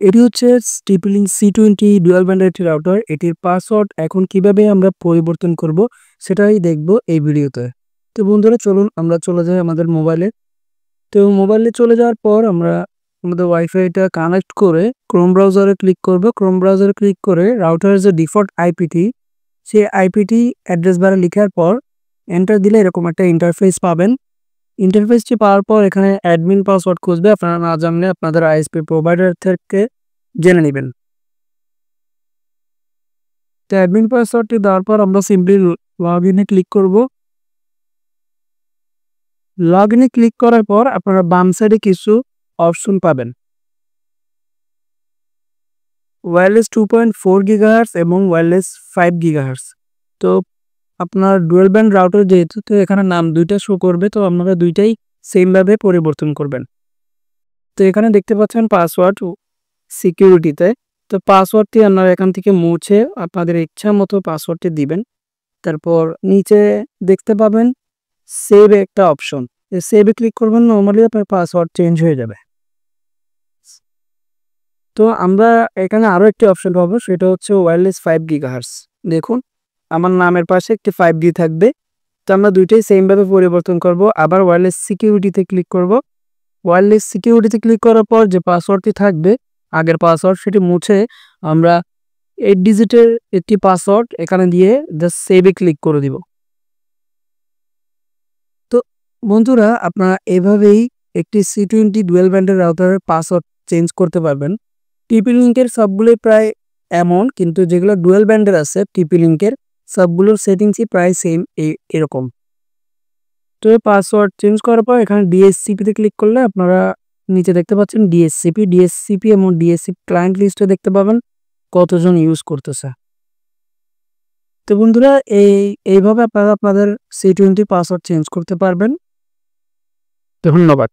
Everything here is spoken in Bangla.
এটি হচ্ছে TP-Link C20 ডুয়াল ব্যান্ডের একটি রাউটার। এটির পাসওয়ার্ড এখন কিভাবে আমরা পরিবর্তন করব সেটাই দেখব এই ভিডিওতে। তো বন্ধুরা চলুন আমরা চলে যাই আমাদের মোবাইলে। তো মোবাইলে চলে যাওয়ার পর আমরা আমাদের ওয়াইফাইটা কানেক্ট করে ক্রোম ব্রাউজারে ক্লিক করব। ক্রোম ব্রাউজারে ক্লিক করে রাউটারের যে ডিফল্ট আইপিটি সেই আইপিটি অ্যাড্রেস বারে লিখার পর এন্টার দিলে এরকম একটা ইন্টারফেস পাবেন। ইন্টারফেসটি পাওয়ার পর এখানে অ্যাডমিন পাসওয়ার্ড খুঁজবে। আপনারা না জানলে আপনাদের আইএসপি প্রোভাইডার থেকে জেনে নেবেন। তো অ্যাডমিন পাসওয়ার্ডটি দেওয়ার পর আমরা সিম্পলি লগইনে ক্লিক করব। লগইনে ক্লিক করার পর আপনারা বাম সাইডে কিছু অপশন পাবেন। ওয়্যারলেস 2.4 গিগাহার্টজ এবং ওয়্যারলেস 5 গিগাহার্টজ। তো আপনার ডুয়াল ব্যান্ড রাউটার যেহেতু, তো এখানে নাম দুইটা শো করবে, তো আপনারা দুইটাই সেমভাবে পরিবর্তন করবেন। তো এখানে দেখতে পাচ্ছেন পাসওয়ার্ড সিকিউরিটিতে। তো পাসওয়ার্ডটি আপনারা এখান থেকে মুছে আপনাদের ইচ্ছা মতো পাসওয়ার্ডটি দিবেন। তারপর নিচে দেখতে পাবেন সেভ একটা অপশন। সেভে ক্লিক করবেন, নর্মালি আপনার পাসওয়ার্ড চেঞ্জ হয়ে যাবে। তো আমরা এখানে আরও একটি অপশন পাবো, সেটা হচ্ছে ওয়্যারলেস 5 গিগাহার্টজ। দেখুন আমার নামের পাশে একটি 5G থাকবে। তো আমরা দুইটাই সেমভাবে পরিবর্তন করব। আবার ওয়্যারলেস সিকিউরিটিতে ক্লিক করব। ওয়্যারলেস সিকিউরিটিতে ক্লিক করার পর যে পাসওয়ার্ডটি থাকবে আগের পাসওয়ার্ড, সেটি মুছে আমরা 8 ডিজিটের একটি পাসওয়ার্ড এখানে দিয়ে জাস্ট সেভে ক্লিক করে দিব। তো বন্ধুরা আপনারা এভাবেই একটি C20 ডুয়াল ব্যান্ডের রাউটারের পাসওয়ার্ড চেঞ্জ করতে পারবেন। TP-Link-এর সবগুলোই প্রায় এমন, কিন্তু যেগুলো ডুয়াল ব্যান্ডের আছে TP-Link-এর সবগুলোর সেটিংসই প্রায় সেম এরকম। তো পাসওয়ার্ড চেঞ্জ করার পর এখানে DHCP-তে ক্লিক করলে আপনারা নিচে দেখতে পাচ্ছেন ডিএসসিপি এবং ডিএসসিপি ক্লায়েন্ট লিস্টে দেখতে পাবেন কতজন ইউজ করতেছে। তো বন্ধুরা এইভাবে আপনারা আপনাদের C20 পাসওয়ার্ড চেঞ্জ করতে পারবেন। ধন্যবাদ।